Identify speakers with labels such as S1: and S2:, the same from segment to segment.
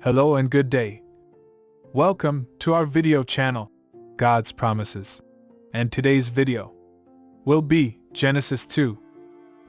S1: Hello and good day. Welcome to our video channel, God's Promises. And today's video will be Genesis 2.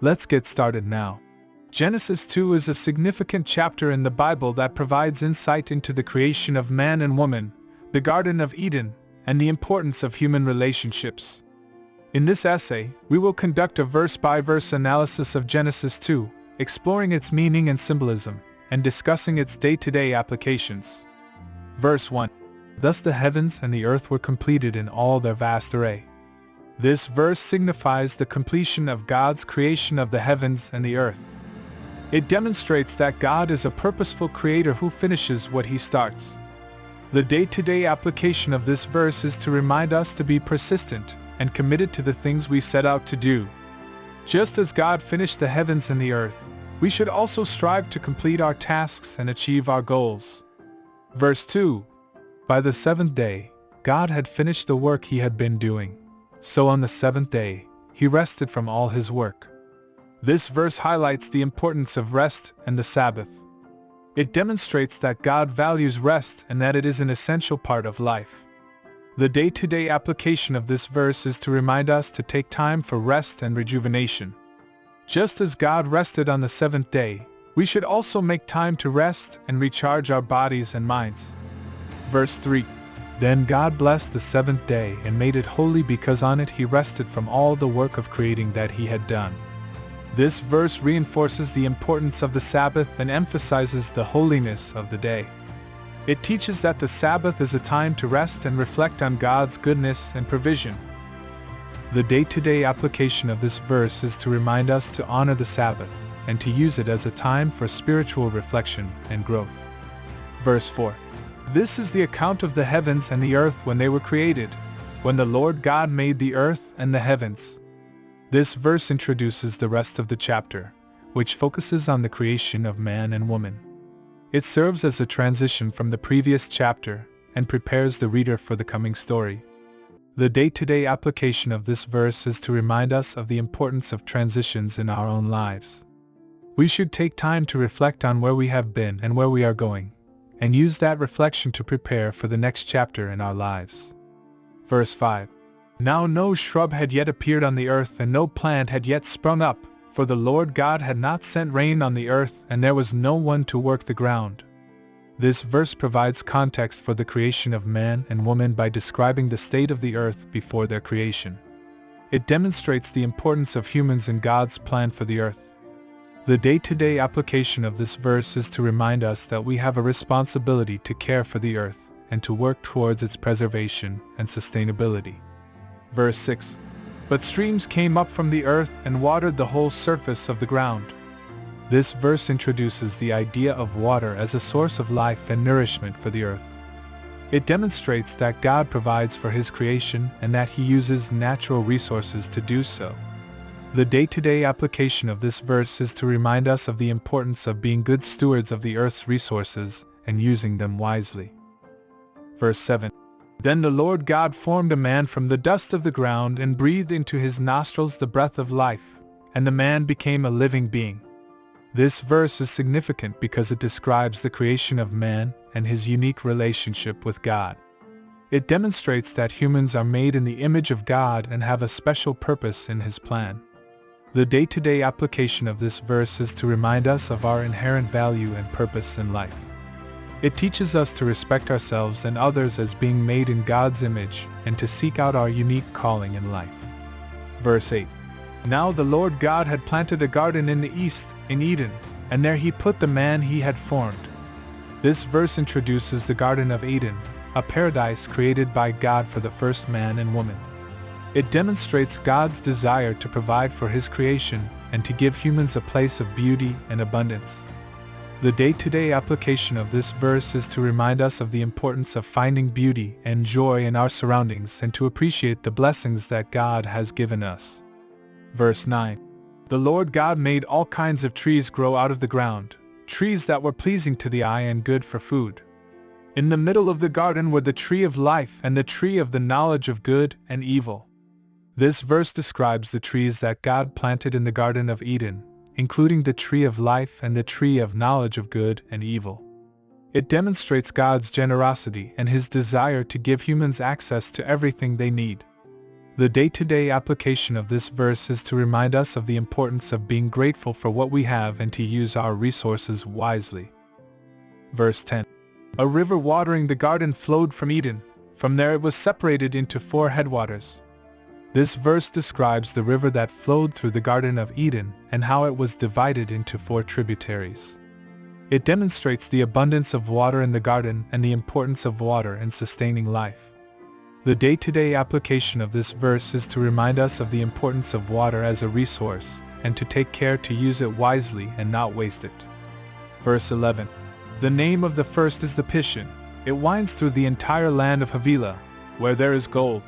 S1: Let's get started now. Genesis 2 is a significant chapter in the Bible that provides insight into the creation of man and woman, the Garden of Eden, and the importance of human relationships. In this essay, we will conduct a verse-by-verse analysis of Genesis 2, exploring its meaning and symbolism, and discussing its day-to-day applications. Verse 1. Thus the heavens and the earth were completed in all their vast array. This verse signifies the completion of God's creation of the heavens and the earth. It demonstrates that God is a purposeful creator who finishes what he starts. The day-to-day application of this verse is to remind us to be persistent and committed to the things we set out to do. Just as God finished the heavens and the earth, we should also strive to complete our tasks and achieve our goals. Verse 2. By the seventh day, God had finished the work he had been doing. So on the seventh day, he rested from all his work. This verse highlights the importance of rest and the Sabbath. It demonstrates that God values rest and that it is an essential part of life. The day-to-day application of this verse is to remind us to take time for rest and rejuvenation. Just as God rested on the seventh day, we should also make time to rest and recharge our bodies and minds. Verse 3. Then God blessed the seventh day and made it holy because on it he rested from all the work of creating that he had done. This verse reinforces the importance of the Sabbath and emphasizes the holiness of the day. It teaches that the Sabbath is a time to rest and reflect on God's goodness and provision. The day-to-day application of this verse is to remind us to honor the Sabbath and to use it as a time for spiritual reflection and growth. Verse 4. This is the account of the heavens and the earth when they were created, when the Lord God made the earth and the heavens. This verse introduces the rest of the chapter, which focuses on the creation of man and woman. It serves as a transition from the previous chapter and prepares the reader for the coming story. The day-to-day application of this verse is to remind us of the importance of transitions in our own lives. We should take time to reflect on where we have been and where we are going, and use that reflection to prepare for the next chapter in our lives. Verse 5. Now no shrub had yet appeared on the earth and no plant had yet sprung up, for the Lord God had not sent rain on the earth and there was no one to work the ground. This verse provides context for the creation of man and woman by describing the state of the earth before their creation. It demonstrates the importance of humans in God's plan for the earth. The day-to-day application of this verse is to remind us that we have a responsibility to care for the earth and to work towards its preservation and sustainability. Verse 6. But streams came up from the earth and watered the whole surface of the ground. This verse introduces the idea of water as a source of life and nourishment for the earth. It demonstrates that God provides for his creation and that he uses natural resources to do so. The day-to-day application of this verse is to remind us of the importance of being good stewards of the earth's resources and using them wisely. Verse 7. Then the Lord God formed a man from the dust of the ground and breathed into his nostrils the breath of life, and the man became a living being. This verse is significant because it describes the creation of man and his unique relationship with God. It demonstrates that humans are made in the image of God and have a special purpose in his plan. The day-to-day application of this verse is to remind us of our inherent value and purpose in life. It teaches us to respect ourselves and others as being made in God's image and to seek out our unique calling in life. Verse 8. Now the Lord God had planted a garden in the east, in Eden, and there he put the man he had formed. This verse introduces the Garden of Eden, a paradise created by God for the first man and woman. It demonstrates God's desire to provide for his creation and to give humans a place of beauty and abundance. The day-to-day application of this verse is to remind us of the importance of finding beauty and joy in our surroundings and to appreciate the blessings that God has given us. Verse 9. The Lord God made all kinds of trees grow out of the ground, trees that were pleasing to the eye and good for food. In the middle of the garden were the tree of life and the tree of the knowledge of good and evil. This verse describes the trees that God planted in the Garden of Eden, including the tree of life and the tree of knowledge of good and evil. It demonstrates God's generosity and His desire to give humans access to everything they need. The day-to-day application of this verse is to remind us of the importance of being grateful for what we have and to use our resources wisely. Verse 10. A river watering the garden flowed from Eden. From there it was separated into 4 headwaters. This verse describes the river that flowed through the Garden of Eden and how it was divided into 4 tributaries. It demonstrates the abundance of water in the garden and the importance of water in sustaining life. The day-to-day application of this verse is to remind us of the importance of water as a resource and to take care to use it wisely and not waste it. Verse 11. The name of the first is the Pishon. It winds through the entire land of Havilah, where there is gold.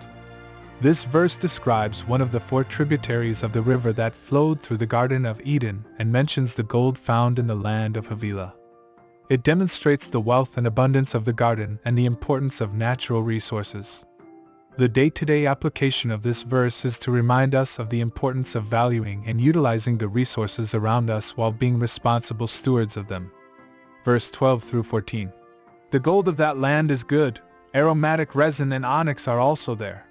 S1: This verse describes one of the 4 tributaries of the river that flowed through the Garden of Eden and mentions the gold found in the land of Havilah. It demonstrates the wealth and abundance of the garden and the importance of natural resources. The day-to-day application of this verse is to remind us of the importance of valuing and utilizing the resources around us while being responsible stewards of them. Verse 12 through 14. The gold of that land is good, aromatic resin and onyx are also there.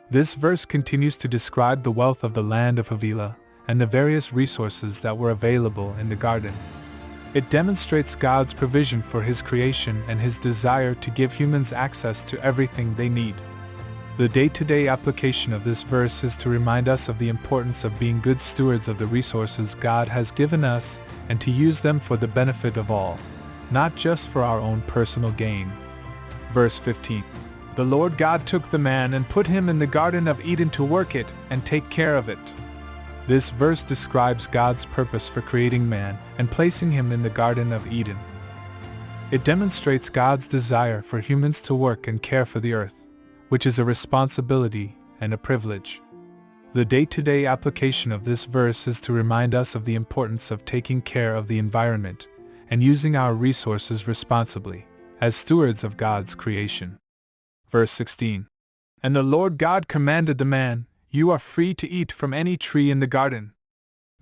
S1: This verse continues to describe the wealth of the land of Havilah and the various resources that were available in the garden. It demonstrates God's provision for His creation and His desire to give humans access to everything they need. The day-to-day application of this verse is to remind us of the importance of being good stewards of the resources God has given us and to use them for the benefit of all, not just for our own personal gain. Verse 15. The Lord God took the man and put him in the Garden of Eden to work it and take care of it. This verse describes God's purpose for creating man and placing him in the Garden of Eden. It demonstrates God's desire for humans to work and care for the earth, which is a responsibility and a privilege. The day-to-day application of this verse is to remind us of the importance of taking care of the environment and using our resources responsibly, as stewards of God's creation. Verse 16. And the Lord God commanded the man, "You are free to eat from any tree in the garden."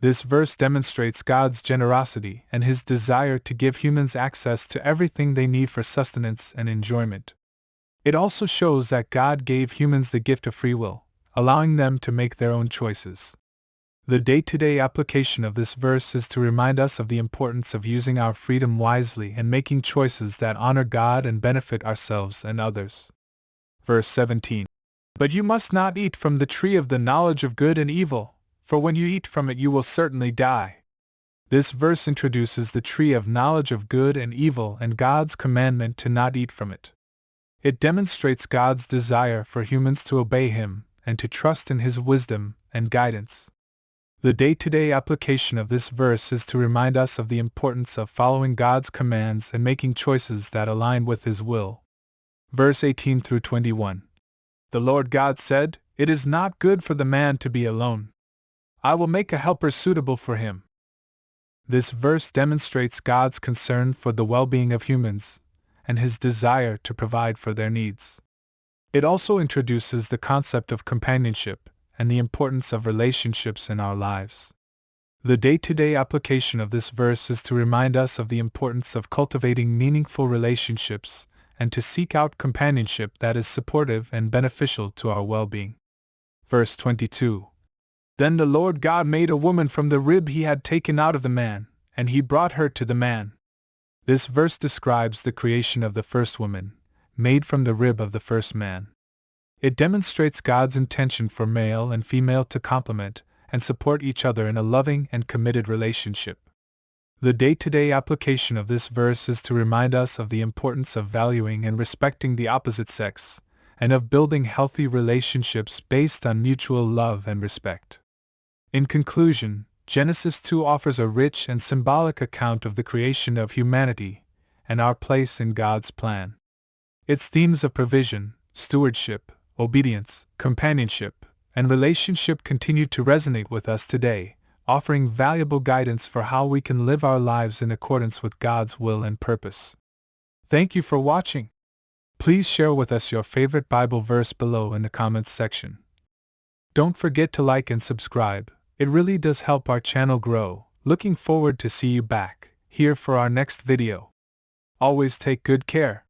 S1: This verse demonstrates God's generosity and His desire to give humans access to everything they need for sustenance and enjoyment. It also shows that God gave humans the gift of free will, allowing them to make their own choices. The day-to-day application of this verse is to remind us of the importance of using our freedom wisely and making choices that honor God and benefit ourselves and others. Verse 17. But you must not eat from the tree of the knowledge of good and evil, for when you eat from it you will certainly die. This verse introduces the tree of knowledge of good and evil and God's commandment to not eat from it. It demonstrates God's desire for humans to obey Him and to trust in His wisdom and guidance. The day-to-day application of this verse is to remind us of the importance of following God's commands and making choices that align with His will. Verse 18 through 21. The Lord God said, "It is not good for the man to be alone. I will make a helper suitable for him." This verse demonstrates God's concern for the well-being of humans and His desire to provide for their needs. It also introduces the concept of companionship and the importance of relationships in our lives. The day-to-day application of this verse is to remind us of the importance of cultivating meaningful relationships and to seek out companionship that is supportive and beneficial to our well-being. Verse 22. Then the Lord God made a woman from the rib He had taken out of the man, and He brought her to the man. This verse describes the creation of the first woman, made from the rib of the first man. It demonstrates God's intention for male and female to complement and support each other in a loving and committed relationship. The day-to-day application of this verse is to remind us of the importance of valuing and respecting the opposite sex, and of building healthy relationships based on mutual love and respect. In conclusion, Genesis 2 offers a rich and symbolic account of the creation of humanity and our place in God's plan. Its themes of provision, stewardship, obedience, companionship, and relationship continue to resonate with us today, offering valuable guidance for how we can live our lives in accordance with God's will and purpose. Thank you for watching. Please share with us your favorite Bible verse below in the comments section. Don't forget to like and subscribe. It really does help our channel grow. Looking forward to see you back here for our next video. Always take good care.